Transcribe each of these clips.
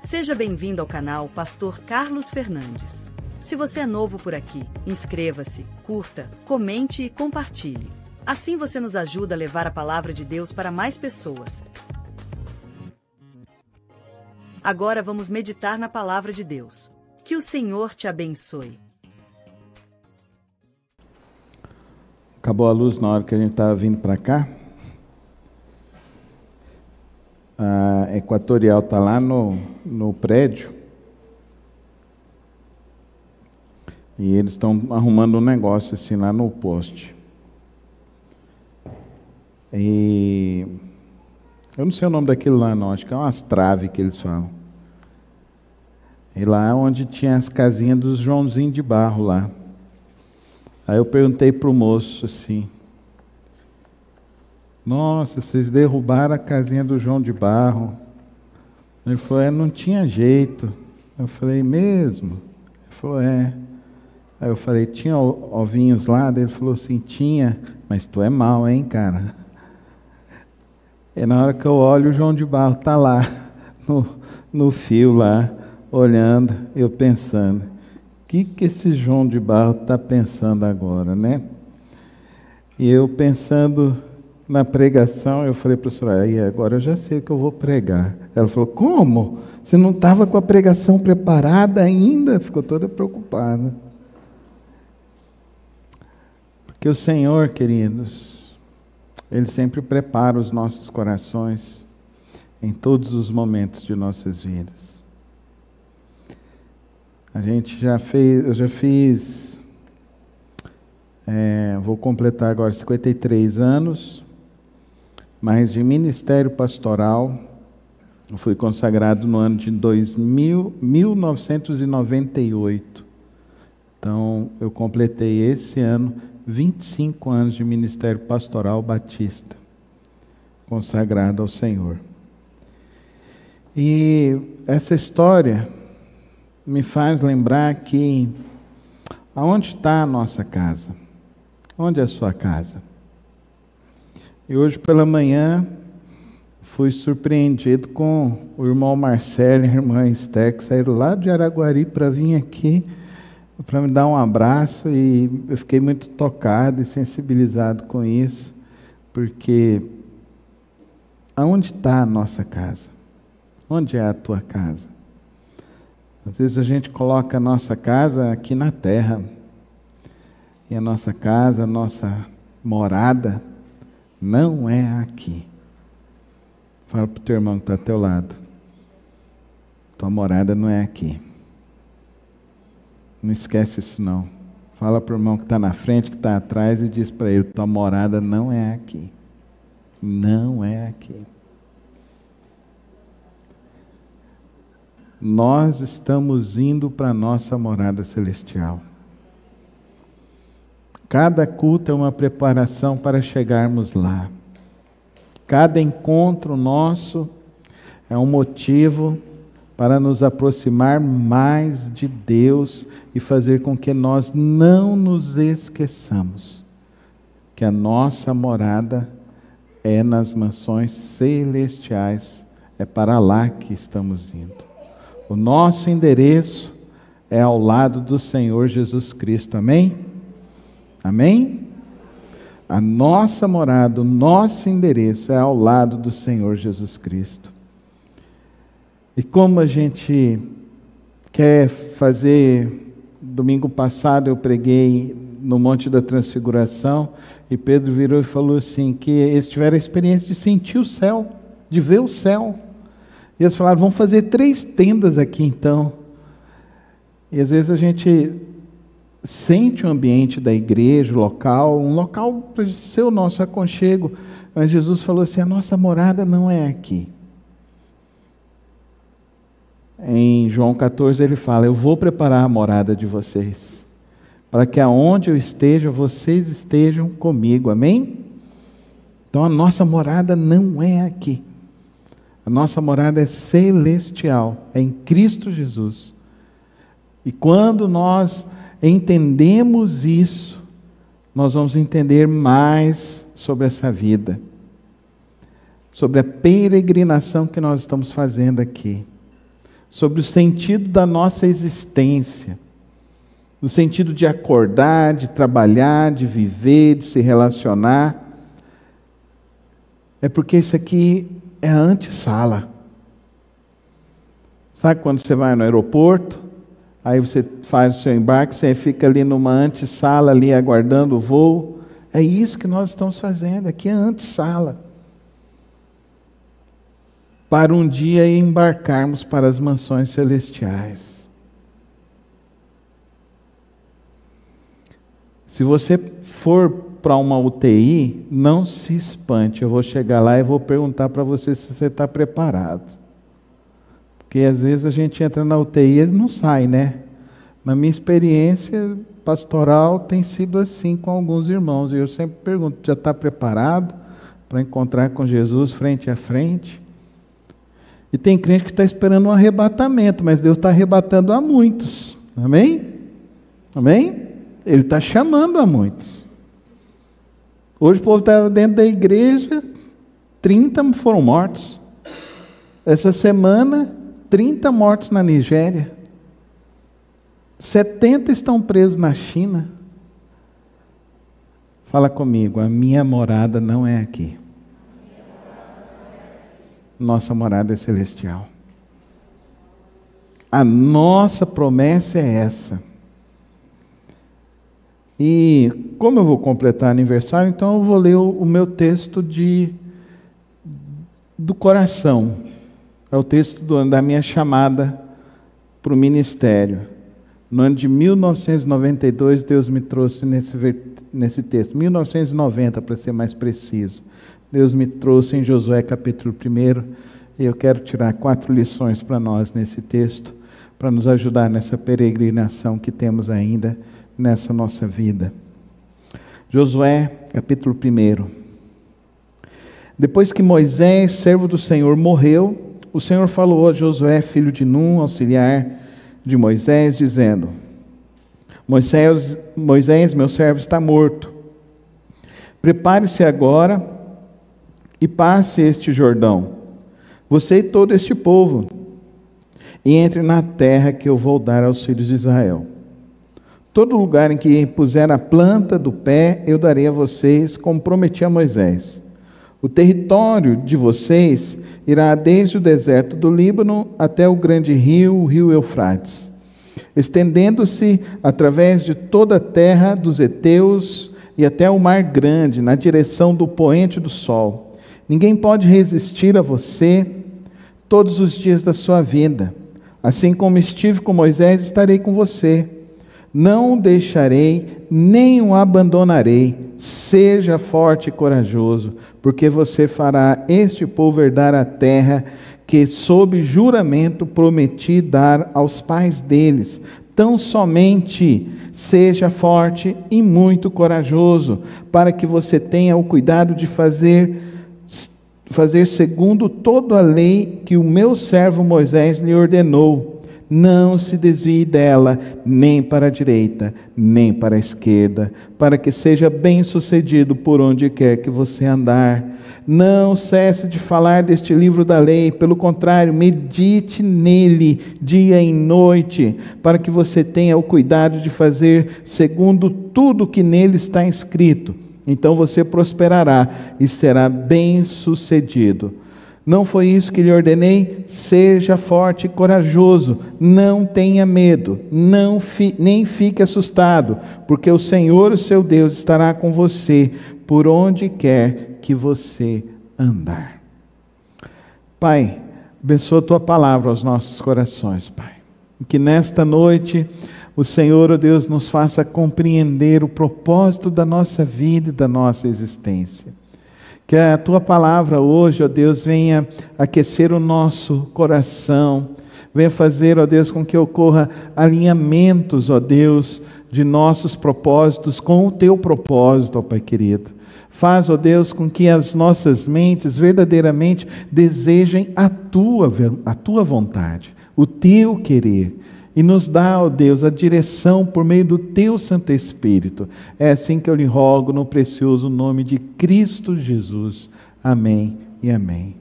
Seja bem-vindo ao canal Pastor Carlos Fernandes. Se você é novo por aqui, inscreva-se, curta, comente e compartilhe. Assim você nos ajuda a levar a palavra de Deus para mais pessoas. Agora vamos meditar na palavra de Deus. Que o Senhor te abençoe. Acabou a luz na hora que a gente estava vindo para cá. A Equatorial está lá no prédio. E eles estão arrumando um negócio assim lá no poste. E eu não sei o nome daquilo lá não, acho que é umas traves que eles falam. E lá onde tinha as casinhas dos Joãozinho de barro lá. Aí eu perguntei para o moço assim: nossa, vocês derrubaram a casinha do João de barro. Ele falou: não tinha jeito. Eu falei: mesmo? Ele falou: é. Aí eu falei: tinha ovinhos lá? Ele falou assim: tinha, mas tu é mau, hein, cara? E na hora que eu olho, o João de barro está lá, no fio lá, olhando, eu pensando: o que esse João de barro está pensando agora, né? E eu pensando na pregação, eu falei para a senhora: aí agora eu já sei o que eu vou pregar. Ela falou: como? Você não estava com a pregação preparada ainda? Ficou toda preocupada. Porque o Senhor, queridos, Ele sempre prepara os nossos corações em todos os momentos de nossas vidas. Eu já fiz, vou completar agora 53 anos, mas de ministério pastoral. Eu fui consagrado no ano de 1998. Então, eu completei esse ano 25 anos de ministério pastoral batista, consagrado ao Senhor. E essa história me faz lembrar que aonde está a nossa casa? Onde é a sua casa? E hoje pela manhã fui surpreendido com o irmão Marcelo e a irmã Esther, que saíram lá de Araguari para vir aqui, para me dar um abraço, e eu fiquei muito tocado e sensibilizado com isso, porque aonde está a nossa casa? Onde é a tua casa? Às vezes a gente coloca a nossa casa aqui na terra, e a nossa casa, a nossa morada, não é aqui. Fala para o teu irmão que está ao teu lado: tua morada não é aqui. Não esquece isso não. Fala para o irmão que está na frente, que está atrás, e diz para ele: tua morada não é aqui. Não é aqui. Nós estamos indo para a nossa morada celestial. Cada culto é uma preparação para chegarmos lá. Cada encontro nosso é um motivo para nos aproximar mais de Deus e fazer com que nós não nos esqueçamos que a nossa morada é nas mansões celestiais, é para lá que estamos indo. O nosso endereço é ao lado do Senhor Jesus Cristo, amém? Amém? A nossa morada, o nosso endereço é ao lado do Senhor Jesus Cristo. E como a gente quer fazer, domingo passado eu preguei no Monte da Transfiguração, e Pedro virou e falou assim, que eles tiveram a experiência de sentir o céu, de ver o céu. E eles falaram: vamos fazer 3 tendas aqui então. E às vezes a gente sente o ambiente da igreja, o local, um local para ser o nosso aconchego. Mas Jesus falou assim: a nossa morada não é aqui. Em João 14 ele fala: eu vou preparar a morada de vocês, para que aonde eu esteja, vocês estejam comigo, amém? Então a nossa morada não é aqui. A nossa morada é celestial, é em Cristo Jesus. E quando nós entendemos isso, nós vamos entender mais sobre essa vida, sobre a peregrinação que nós estamos fazendo aqui. sobre o sentido da nossa existência, no sentido de acordar, de trabalhar, de viver, de se relacionar, é porque isso aqui é a antessala. Sabe quando você vai no aeroporto, aí você faz o seu embarque, você fica ali numa antessala, ali aguardando o voo? É isso que nós estamos fazendo, aqui é a antessala. Para um dia embarcarmos para as mansões celestiais. Se você for para uma UTI, não se espante, eu vou chegar lá e vou perguntar para você se você está preparado. Porque às vezes a gente entra na UTI e não sai, né? Na minha experiência pastoral tem sido assim com alguns irmãos. E eu sempre pergunto, já está preparado para encontrar com Jesus frente a frente? E tem crente que está esperando um arrebatamento, mas Deus está arrebatando a muitos. Amém? Amém? Ele está chamando a muitos. Hoje o povo estava dentro da igreja, 30 foram mortos. Essa semana, 30 mortos na Nigéria. 70 estão presos na China. Fala comigo, a minha morada não é aqui. Nossa morada é celestial. A nossa promessa é essa. E como eu vou completar aniversário, então eu vou ler o meu texto do coração. É o texto da minha chamada para o ministério. No ano de 1992, Deus me trouxe nesse texto. 1990, para ser mais preciso. Deus me trouxe em Josué capítulo 1, e eu quero tirar 4 lições para nós nesse texto, para nos ajudar nessa peregrinação que temos ainda nessa nossa vida. Josué capítulo 1. Depois que Moisés, servo do Senhor, morreu, o Senhor falou a Josué, filho de Num, auxiliar de Moisés, dizendo: Moisés, meu servo, está morto. Prepare-se agora e passe este Jordão, você e todo este povo, e entre na terra que eu vou dar aos filhos de Israel. Todo lugar em que puser a planta do pé, eu darei a vocês, como prometi a Moisés. O território de vocês irá desde o deserto do Líbano até o grande rio, o rio Eufrates, estendendo-se através de toda a terra dos heteus e até o mar grande, na direção do poente do sol. Ninguém pode resistir a você todos os dias da sua vida. Assim como estive com Moisés, estarei com você. Não o deixarei, nem o abandonarei. Seja forte e corajoso, porque você fará este povo herdar a terra que, sob juramento, prometi dar aos pais deles. Tão somente seja forte e muito corajoso, para que você tenha o cuidado de fazer segundo toda a lei que o meu servo Moisés lhe ordenou. Não se desvie dela, nem para a direita, nem para a esquerda, para que seja bem-sucedido por onde quer que você andar. Não cesse de falar deste livro da lei, pelo contrário, medite nele dia e noite, para que você tenha o cuidado de fazer segundo tudo que nele está escrito. Então você prosperará e será bem-sucedido. Não foi isso que lhe ordenei? Seja forte e corajoso, não tenha medo, nem fique assustado, porque o Senhor, o seu Deus, estará com você por onde quer que você andar. Pai, abençoa a tua palavra aos nossos corações, Pai. Que nesta noite o Senhor, ó Deus, nos faça compreender o propósito da nossa vida e da nossa existência. Que a tua palavra hoje, ó Deus, venha aquecer o nosso coração, venha fazer, ó Deus, com que ocorra alinhamentos, ó Deus, de nossos propósitos com o teu propósito, ó Pai querido. Faz, ó Deus, com que as nossas mentes verdadeiramente desejem a tua vontade, o teu querer. E nos dá, ó Deus, a direção por meio do Teu Santo Espírito. É assim que eu lhe rogo no precioso nome de Cristo Jesus. Amém e amém.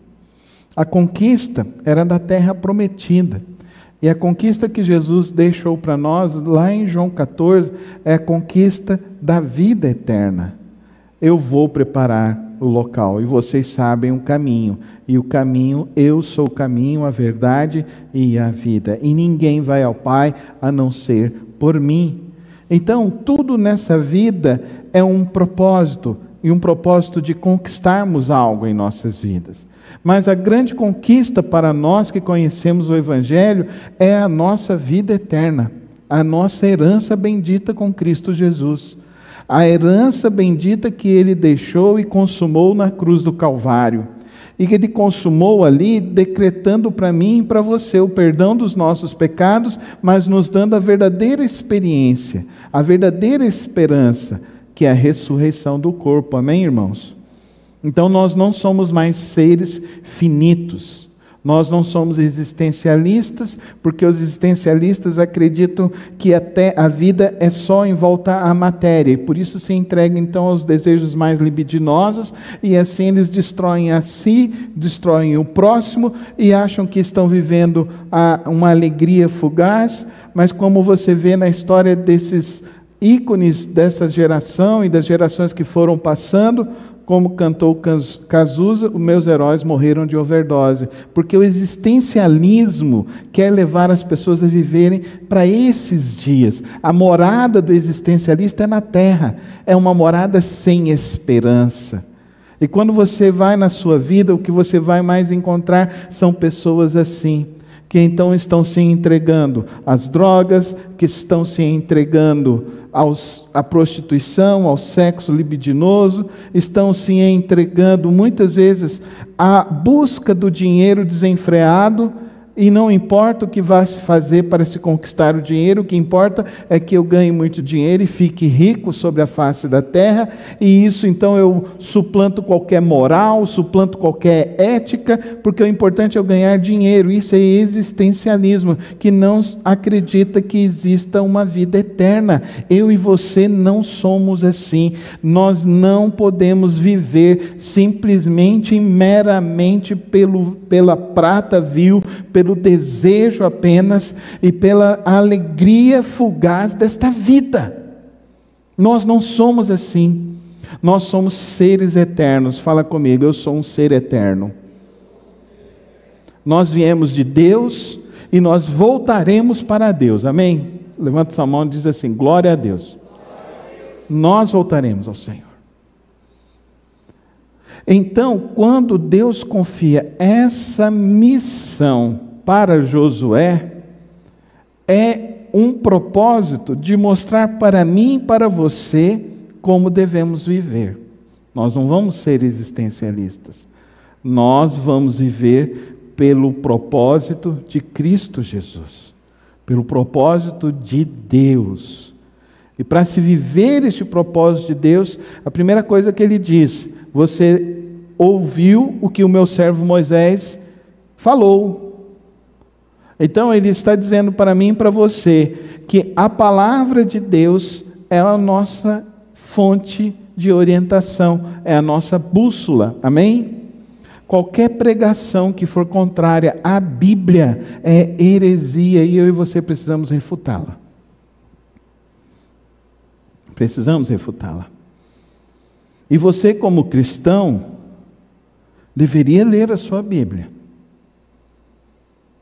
A conquista era da terra prometida. E a conquista que Jesus deixou para nós, lá em João 14, é a conquista da vida eterna. Eu vou preparar o local e vocês sabem o caminho. E o caminho, eu sou o caminho, a verdade e a vida. E ninguém vai ao Pai a não ser por mim. Então, tudo nessa vida é um propósito, e um propósito de conquistarmos algo em nossas vidas. Mas a grande conquista para nós que conhecemos o Evangelho é a nossa vida eterna, a nossa herança bendita com Cristo Jesus. A herança bendita que Ele deixou e consumou na cruz do Calvário. E que Ele consumou ali, decretando para mim e para você o perdão dos nossos pecados, mas nos dando a verdadeira experiência, a verdadeira esperança, que é a ressurreição do corpo. Amém, irmãos? Então nós não somos mais seres finitos. Nós não somos existencialistas, porque os existencialistas acreditam que até a vida é só em volta à matéria, e por isso se entregam então aos desejos mais libidinosos, e assim eles destroem a si, destroem o próximo, e acham que estão vivendo uma alegria fugaz. Mas como você vê na história desses ícones dessa geração e das gerações que foram passando, como cantou Cazuza, os meus heróis morreram de overdose. Porque o existencialismo quer levar as pessoas a viverem para esses dias. A morada do existencialista é na terra. É uma morada sem esperança. E quando você vai na sua vida, o que você vai mais encontrar são pessoas assim, que então estão se entregando às drogas, que estão se entregando à prostituição, ao sexo libidinoso, estão se entregando muitas vezes à busca do dinheiro desenfreado, e não importa o que vai se fazer para se conquistar o dinheiro, o que importa é que eu ganhe muito dinheiro e fique rico sobre a face da terra, e isso então eu suplanto qualquer moral, suplanto qualquer ética, porque o importante é eu ganhar dinheiro. Isso é existencialismo, que não acredita que exista uma vida eterna. Eu e você não somos assim. Nós não podemos viver simplesmente e meramente pela prata vil, pelo desejo apenas e pela alegria fugaz desta vida. Nós não somos assim. Nós somos seres eternos. Fala comigo, eu sou um ser eterno. Nós viemos de Deus e nós voltaremos para Deus. Amém? Levanta sua mão e diz assim: glória a Deus. Nós voltaremos ao Senhor. Então, quando Deus confia essa missão para Josué, é um propósito de mostrar para mim e para você como devemos viver. Nós não vamos ser existencialistas. Nós vamos viver pelo propósito de Cristo Jesus, pelo propósito de Deus. E para se viver este propósito de Deus, a primeira coisa que ele diz: você ouviu o que o meu servo Moisés falou. Então ele está dizendo para mim e para você que a palavra de Deus é a nossa fonte de orientação, é a nossa bússola. Amém? Qualquer pregação que for contrária à Bíblia é heresia, e eu e você precisamos refutá-la. Precisamos refutá-la. E você, como cristão, deveria ler a sua Bíblia.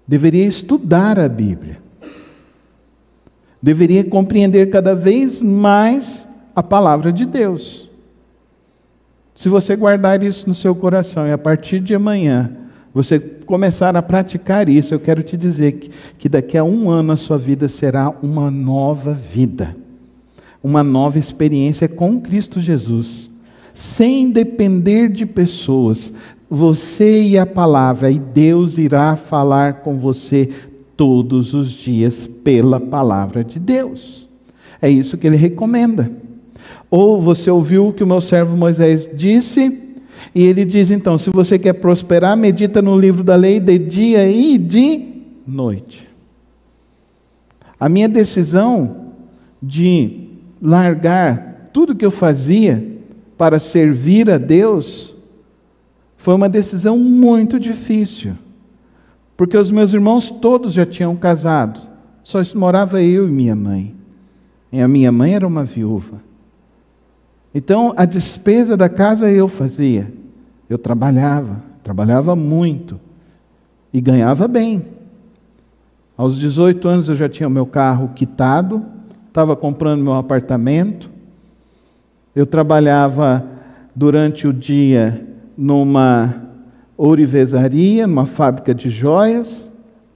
Deveria estudar a Bíblia. Deveria compreender cada vez mais a palavra de Deus. Se você guardar isso no seu coração e a partir de amanhã você começar a praticar isso, eu quero te dizer que daqui a 1 ano a sua vida será uma nova vida. Uma nova experiência com Cristo Jesus. Sem depender de pessoas. Você e a palavra, e Deus irá falar com você todos os dias pela palavra de Deus. É isso que ele recomenda. Ou você ouviu o que o meu servo Moisés disse, e ele diz então: se você quer prosperar, medita no livro da lei de dia e de noite. A minha decisão de largar tudo que eu fazia para servir a Deus foi uma decisão muito difícil, porque os meus irmãos todos já tinham casado, só morava eu e minha mãe. E a minha mãe era uma viúva. Então, a despesa da casa eu fazia. Eu trabalhava muito e ganhava bem. Aos 18 anos eu já tinha o meu carro quitado, estava comprando meu apartamento. Eu trabalhava durante o dia numa ourivesaria, numa fábrica de joias.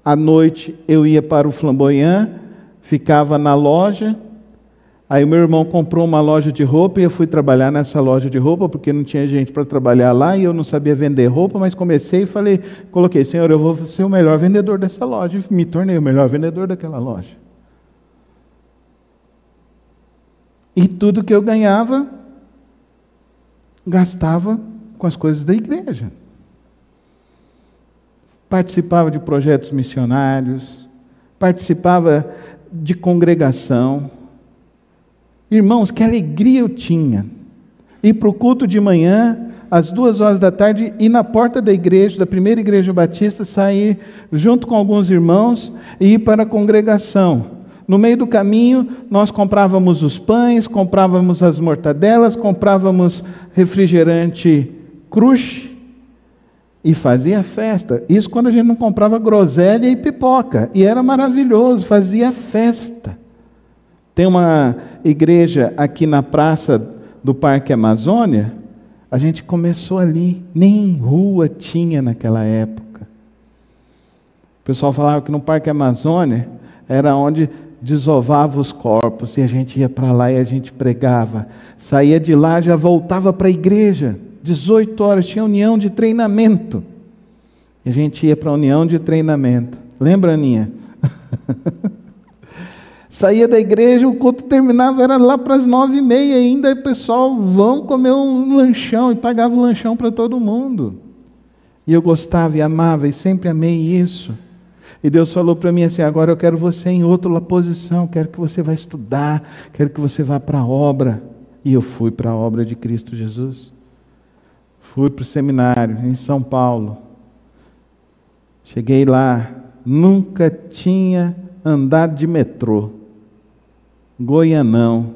À noite eu ia para o Flamboyant, ficava na loja. Aí o meu irmão comprou uma loja de roupa e eu fui trabalhar nessa loja de roupa, porque não tinha gente para trabalhar lá e eu não sabia vender roupa, mas comecei e coloquei, Senhor, eu vou ser o melhor vendedor dessa loja. E me tornei o melhor vendedor daquela loja. E tudo que eu ganhava, gastava com as coisas da igreja. Participava de projetos missionários, participava de congregação. Irmãos, que alegria eu tinha. Ir para o culto de manhã, às 2 da tarde, ir na porta da igreja, da primeira igreja batista, sair junto com alguns irmãos e ir para a congregação. No meio do caminho, nós comprávamos os pães, comprávamos as mortadelas, comprávamos refrigerante Crush e fazia festa. Isso quando a gente não comprava groselha e pipoca. E era maravilhoso, fazia festa. Tem uma igreja aqui na praça do Parque Amazônia, a gente começou ali, nem rua tinha naquela época. O pessoal falava que no Parque Amazônia era onde desovava os corpos, e a gente ia para lá e a gente pregava. Saía de lá, já voltava para a igreja, 18 horas, tinha união de treinamento. E a gente ia para a união de treinamento. Lembra, Aninha? Saía da igreja, o culto terminava, era lá para as 9h30 ainda, e o pessoal, vão comer um lanchão, e pagava o lanchão para todo mundo. E eu gostava e amava, e sempre amei isso. E Deus falou para mim assim, agora eu quero você em outra posição, quero que você vá estudar, quero que você vá para a obra. E eu fui para a obra de Cristo Jesus. Fui para o seminário em São Paulo. Cheguei lá, nunca tinha andado de metrô. Goianão.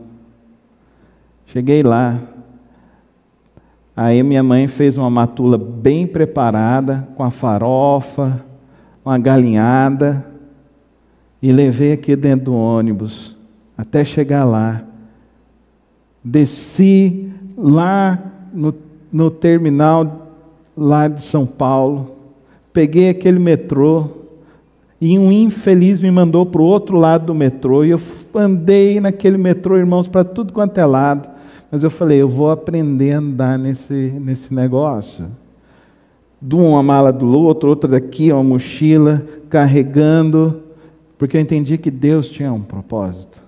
Cheguei lá. Aí minha mãe fez uma matula bem preparada, com a farofa, uma galinhada, e levei aqui dentro do ônibus, até chegar lá. Desci lá no terminal lá de São Paulo, peguei aquele metrô, e um infeliz me mandou para o outro lado do metrô, e eu andei naquele metrô, irmãos, para tudo quanto é lado, mas eu falei, eu vou aprender a andar nesse negócio. De uma mala do outro, outra daqui, uma mochila, carregando, porque eu entendi que Deus tinha um propósito.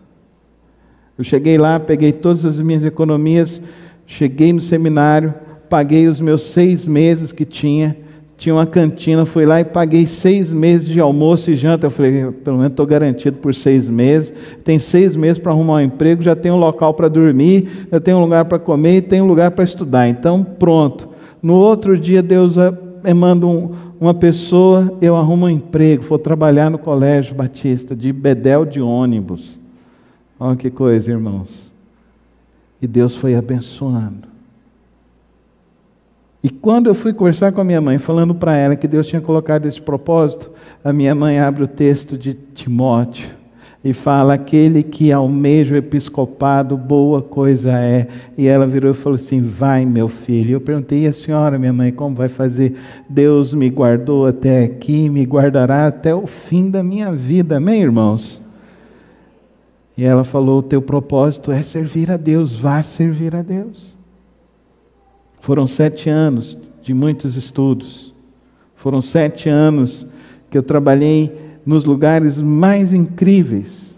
Eu cheguei lá, peguei todas as minhas economias, cheguei no seminário, paguei os meus 6 meses que tinha uma cantina, fui lá e paguei 6 meses de almoço e janta. Eu falei, pelo menos estou garantido por 6 meses, tem 6 meses para arrumar um emprego, já tenho um local para dormir, já tenho um lugar para comer e tenho um lugar para estudar, então pronto. No outro dia Deus manda uma pessoa, eu arrumo um emprego, vou trabalhar no Colégio Batista, de bedel de ônibus. Olha que coisa, irmãos. E Deus foi abençoando. E quando eu fui conversar com a minha mãe, falando para ela que Deus tinha colocado esse propósito, a minha mãe abre o texto de Timóteo e fala, aquele que almeja o episcopado, boa coisa é. E ela virou e falou assim, vai meu filho. Eu perguntei, e a senhora, minha mãe, como vai fazer? Deus me guardou até aqui, me guardará até o fim da minha vida, amém, irmãos? E ela falou, o teu propósito é servir a Deus, vá servir a Deus. Foram 7 anos de muitos estudos. Foram 7 anos que eu trabalhei nos lugares mais incríveis.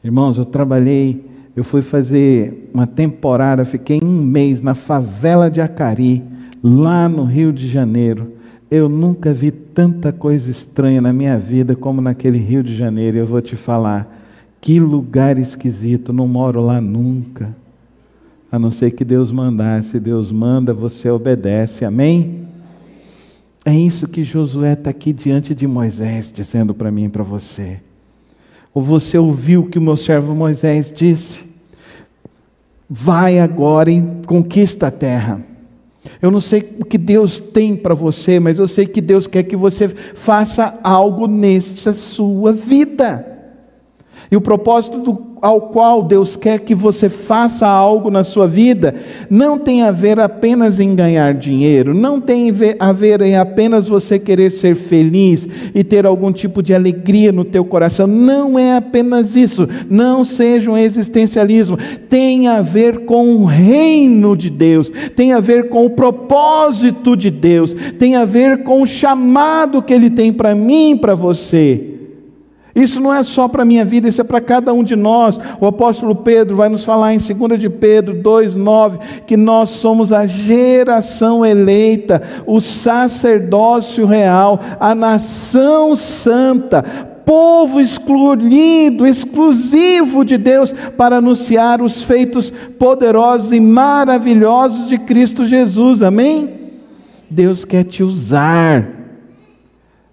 Irmãos, eu fui fazer uma temporada, fiquei 1 mês na favela de Acari, lá no Rio de Janeiro. Eu nunca vi tanta coisa estranha na minha vida como naquele Rio de Janeiro. Eu vou te falar, que lugar esquisito, não moro lá nunca. A não ser que Deus mandasse. Deus manda, você obedece, amém? É isso que Josué está aqui diante de Moisés, dizendo para mim e para você. Ou você ouviu o que o meu servo Moisés disse? Vai agora e conquista a terra. Eu não sei o que Deus tem para você, mas eu sei que Deus quer que você faça algo nesta sua vida. E o propósito ao qual Deus quer que você faça algo na sua vida, não tem a ver apenas em ganhar dinheiro, não tem a ver em apenas você querer ser feliz e ter algum tipo de alegria no teu coração, não é apenas isso, não seja um existencialismo, tem a ver com o reino de Deus, tem a ver com o propósito de Deus, tem a ver com o chamado que Ele tem para mim e para você. Isso não é só para a minha vida, isso é para cada um de nós. O apóstolo Pedro vai nos falar em 2 de Pedro 2,9, que nós somos a geração eleita, o sacerdócio real, a nação santa, povo escolhido, exclusivo de Deus, para anunciar os feitos poderosos e maravilhosos de Cristo Jesus, amém? Deus quer te usar.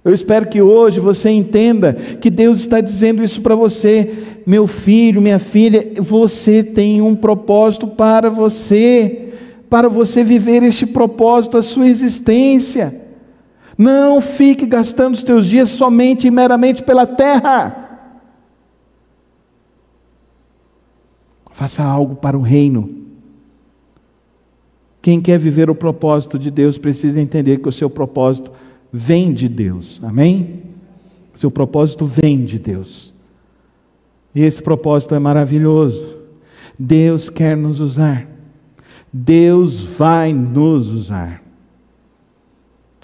Eu espero que hoje você entenda que Deus está dizendo isso para você. Meu filho, minha filha, você tem um propósito para você viver este propósito, a sua existência. Não fique gastando os teus dias somente e meramente pela terra. Faça algo para o reino. Quem quer viver o propósito de Deus precisa entender que o seu propósito vem de Deus, amém? Seu propósito vem de Deus, e esse propósito é maravilhoso. Deus quer nos usar, Deus vai nos usar,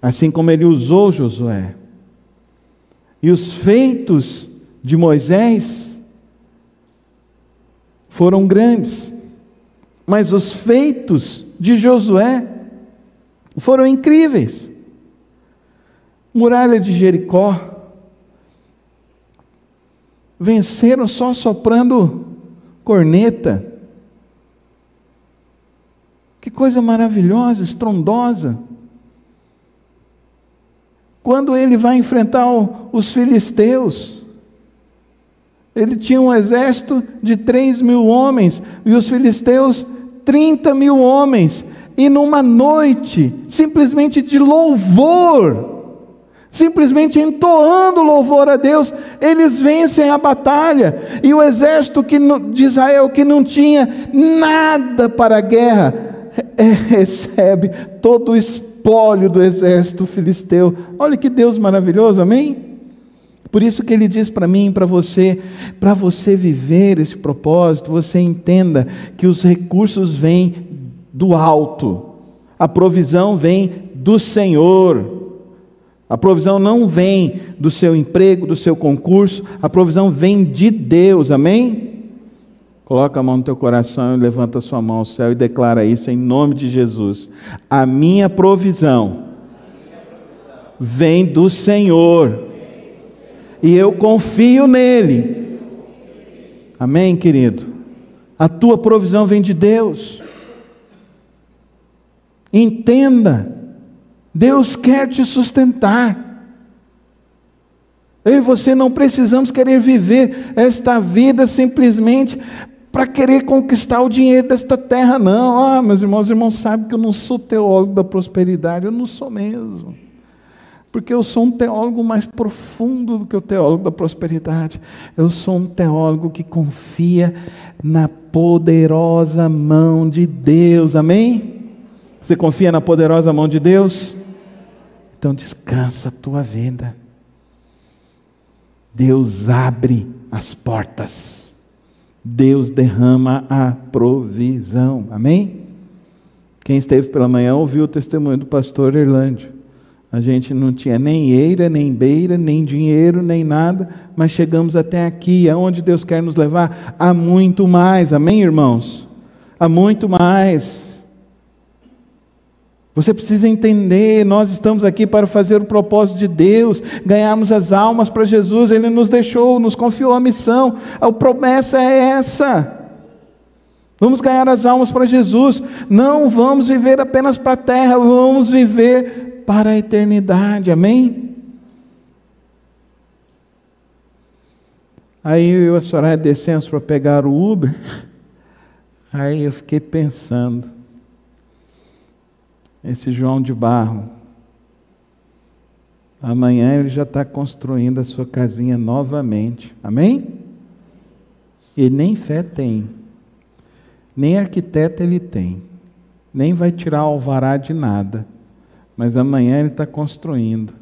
assim como Ele usou Josué. E os feitos de Moisés foram grandes, mas os feitos de Josué foram incríveis. Muralha de Jericó, venceram só soprando corneta. Que coisa maravilhosa, estrondosa. Quando ele vai enfrentar os filisteus, ele tinha um exército de 3.000 homens, e os filisteus 30.000 homens, e numa noite, simplesmente de louvor, simplesmente entoando louvor a Deus, eles vencem a batalha. E o exército de Israel, que não tinha nada para a guerra, recebe todo o espólio do exército filisteu. Olha que Deus maravilhoso, amém? Por isso que Ele diz para mim e para você viver esse propósito, você entenda que os recursos vêm do alto, a provisão vem do Senhor. A provisão não vem do seu emprego, do seu concurso, a provisão vem de Deus, amém? Coloca a mão no teu coração e levanta a sua mão ao céu e declara isso em nome de Jesus. A minha provisão vem do Senhor, e eu confio nele. Amém, querido? A tua provisão vem de Deus. Entenda. Deus quer te sustentar. Eu e você não precisamos querer viver esta vida simplesmente para querer conquistar o dinheiro desta terra, não. Meus irmãos sabem que eu não sou teólogo da prosperidade, eu não sou mesmo. Porque eu sou um teólogo mais profundo do que o teólogo da prosperidade. Eu sou um teólogo que confia na poderosa mão de Deus, amém? Você confia na poderosa mão de Deus? Então descansa a tua vida. Deus abre as portas. Deus derrama a provisão. Amém? Quem esteve pela manhã ouviu o testemunho do pastor Erlândio. A gente não tinha nem eira, nem beira, nem dinheiro, nem nada, mas chegamos até aqui. Aonde Deus quer nos levar? Há muito mais. Amém, irmãos? Há muito mais. Você precisa entender, nós estamos aqui para fazer o propósito de Deus, ganharmos as almas para Jesus. Ele nos deixou, nos confiou a missão, a promessa é essa. Vamos ganhar as almas para Jesus, não vamos viver apenas para a terra, vamos viver para a eternidade, amém? Aí eu e a Soraya descemos para pegar o Uber, aí eu fiquei pensando, esse João de Barro, amanhã ele já está construindo a sua casinha novamente, amém? E nem fé tem, nem arquiteto ele tem, nem vai tirar alvará de nada, mas amanhã ele está construindo.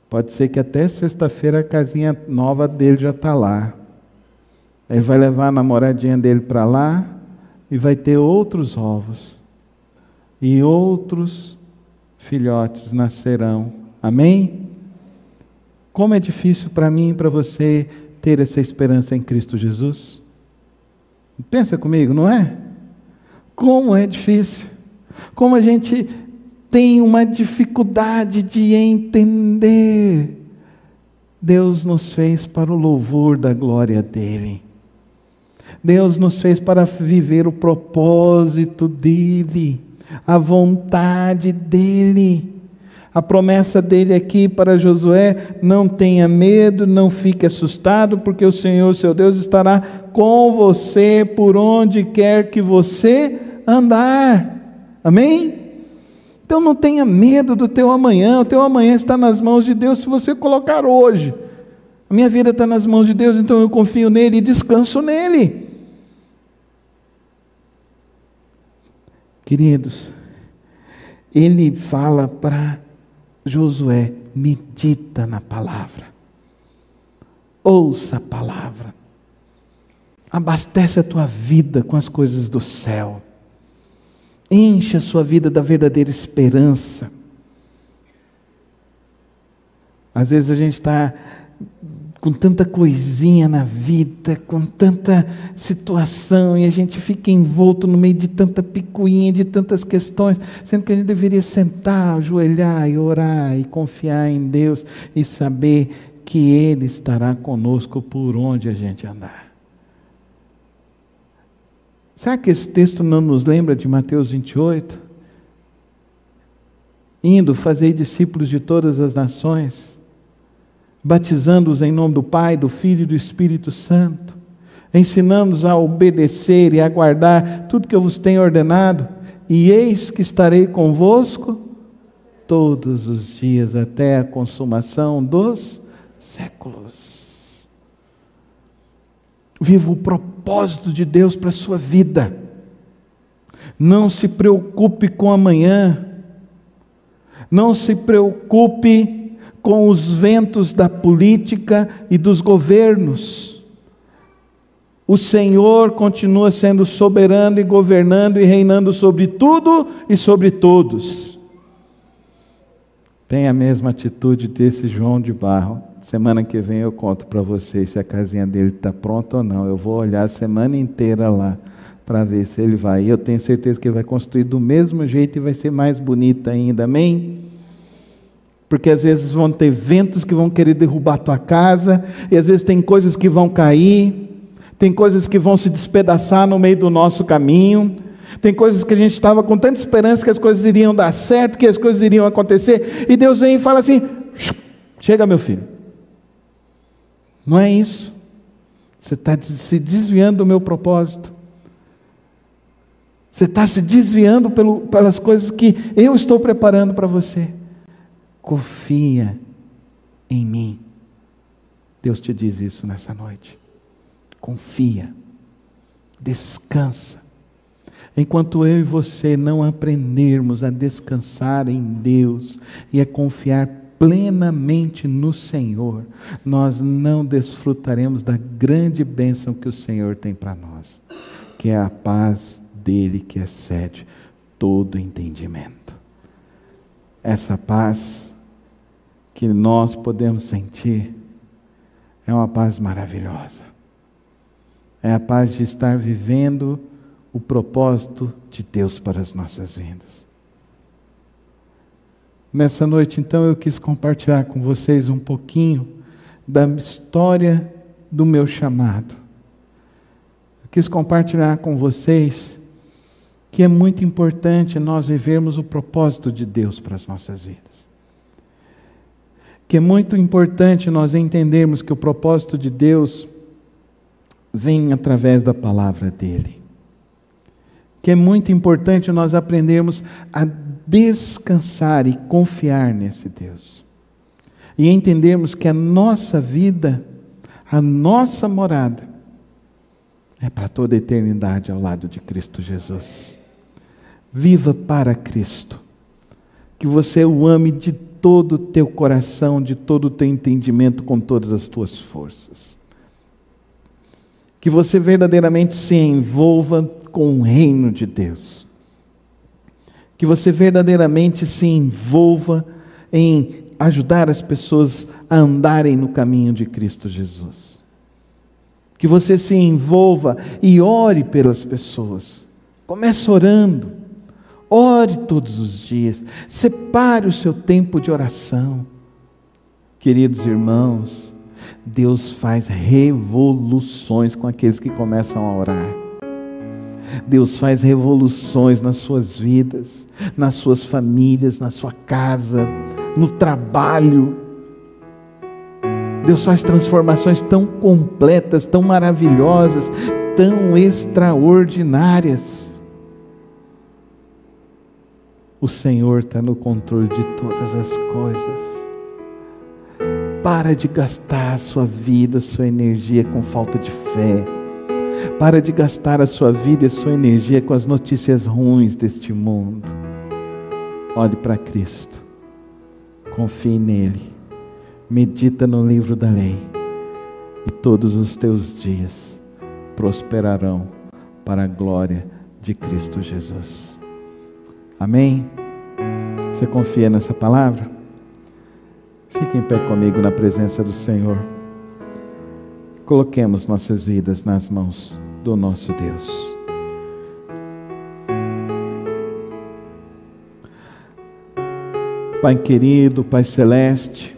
Pode ser que até sexta-feira a casinha nova dele já está lá. Ele vai levar a namoradinha dele para lá e vai ter outros ovos. E outros filhotes nascerão. Amém? Como é difícil para mim e para você ter essa esperança em Cristo Jesus? Pensa comigo, não é? Como é difícil. Como a gente tem uma dificuldade de entender. Deus nos fez para o louvor da glória dEle. Deus nos fez para viver o propósito dEle, a vontade dEle. A promessa dEle aqui para Josué: não tenha medo, não fique assustado, porque o Senhor, seu Deus, estará com você por onde quer que você andar. Amém? Então não tenha medo do teu amanhã. O teu amanhã está nas mãos de Deus se você colocar hoje. A minha vida está nas mãos de Deus, então eu confio nele e descanso nele. Queridos, ele fala para Josué: medita na palavra, ouça a palavra, abastece a tua vida com as coisas do céu. Enche a sua vida da verdadeira esperança. Às vezes a gente está com tanta coisinha na vida, com tanta situação, e a gente fica envolto no meio de tanta picuinha, de tantas questões, sendo que a gente deveria sentar, ajoelhar e orar e confiar em Deus e saber que Ele estará conosco por onde a gente andar. Será que esse texto não nos lembra de Mateus 28? Indo, fazei discípulos de todas as nações, batizando-os em nome do Pai, do Filho e do Espírito Santo, ensinando-os a obedecer e a guardar tudo que eu vos tenho ordenado, e eis que estarei convosco todos os dias, até a consumação dos séculos. Viva o propósito de Deus para a sua vida. Não se preocupe com amanhã. Não se preocupe com os ventos da política e dos governos. O Senhor continua sendo soberano e governando e reinando sobre tudo e sobre todos. Tenha a mesma atitude desse João de Barro. Semana que vem eu conto para vocês se a casinha dele está pronta ou não. Eu vou olhar a semana inteira lá para ver se ele vai. E eu tenho certeza que ele vai construir do mesmo jeito e vai ser mais bonita ainda. Amém? Porque às vezes vão ter ventos que vão querer derrubar a tua casa, e às vezes tem coisas que vão cair, tem coisas que vão se despedaçar no meio do nosso caminho, tem coisas que a gente estava com tanta esperança que as coisas iriam dar certo, que as coisas iriam acontecer, e Deus vem e fala assim: chega, meu filho. Não é isso. Você está se desviando do meu propósito. Você está se desviando pelas coisas que eu estou preparando para você. Confia em mim. Deus te diz isso nessa noite. Confia. Descansa. Enquanto eu e você não aprendermos a descansar em Deus e a confiar plenamente no Senhor, nós não desfrutaremos da grande bênção que o Senhor tem para nós, que é a paz dele que excede todo entendimento. Essa paz que nós podemos sentir é uma paz maravilhosa. É a paz de estar vivendo o propósito de Deus para as nossas vidas. Nessa noite, então, eu quis compartilhar com vocês um pouquinho da história do meu chamado. Eu quis compartilhar com vocês que é muito importante nós vivermos o propósito de Deus para as nossas vidas. Que é muito importante nós entendermos que o propósito de Deus vem através da palavra dele. Que é muito importante nós aprendermos a descansar e confiar nesse Deus. E entendermos que a nossa vida, a nossa morada, é para toda a eternidade ao lado de Cristo Jesus. Viva para Cristo. Que você o ame de todo o teu coração, de todo o teu entendimento, com todas as tuas forças. Que você verdadeiramente se envolva com o reino de Deus. Que você verdadeiramente se envolva em ajudar as pessoas a andarem no caminho de Cristo Jesus. Que você se envolva e ore pelas pessoas. Comece orando. Ore todos os dias. Separe o seu tempo de oração. Queridos irmãos, Deus faz revoluções com aqueles que começam a orar. Deus faz revoluções nas suas vidas, nas suas famílias, na sua casa, no trabalho. Deus faz transformações tão completas, tão maravilhosas, tão extraordinárias. O Senhor está no controle de todas as coisas. Para de gastar a sua vida, a sua energia com falta de fé. Para de gastar a sua vida e a sua energia com as notícias ruins deste mundo. Olhe para Cristo. Confie nele. Medita no livro da lei. E todos os teus dias prosperarão para a glória de Cristo Jesus. Amém? Você confia nessa palavra? Fique em pé comigo na presença do Senhor. Coloquemos nossas vidas nas mãos do nosso Deus. Pai querido, Pai celeste,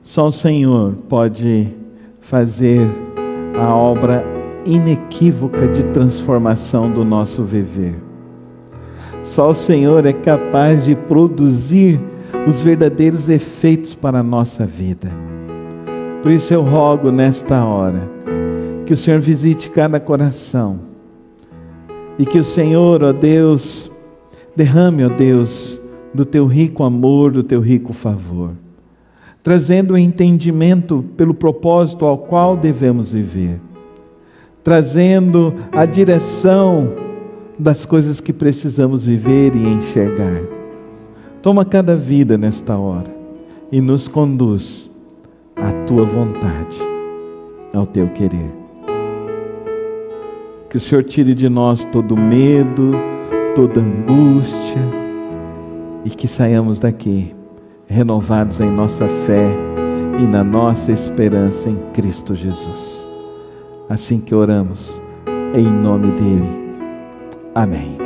só o Senhor pode fazer a obra inequívoca de transformação do nosso viver. Só o Senhor é capaz de produzir os verdadeiros efeitos para a nossa vida. Por isso eu rogo nesta hora, que o Senhor visite cada coração, e que o Senhor, ó Deus, derrame, ó Deus, do teu rico amor, do teu rico favor, trazendo o entendimento pelo propósito ao qual devemos viver, trazendo a direção das coisas que precisamos viver e enxergar. Toma cada vida nesta hora e nos conduz à tua vontade, ao teu querer. Que o Senhor tire de nós todo medo, toda angústia, e que saiamos daqui renovados em nossa fé e na nossa esperança em Cristo Jesus. Assim que oramos, em nome dele. Amém.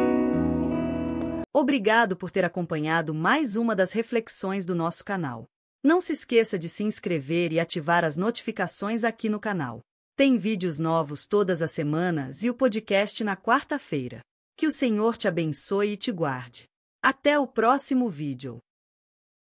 Obrigado por ter acompanhado mais uma das reflexões do nosso canal. Não se esqueça de se inscrever e ativar as notificações aqui no canal. Tem vídeos novos todas as semanas e o podcast na quarta-feira. Que o Senhor te abençoe e te guarde. Até o próximo vídeo.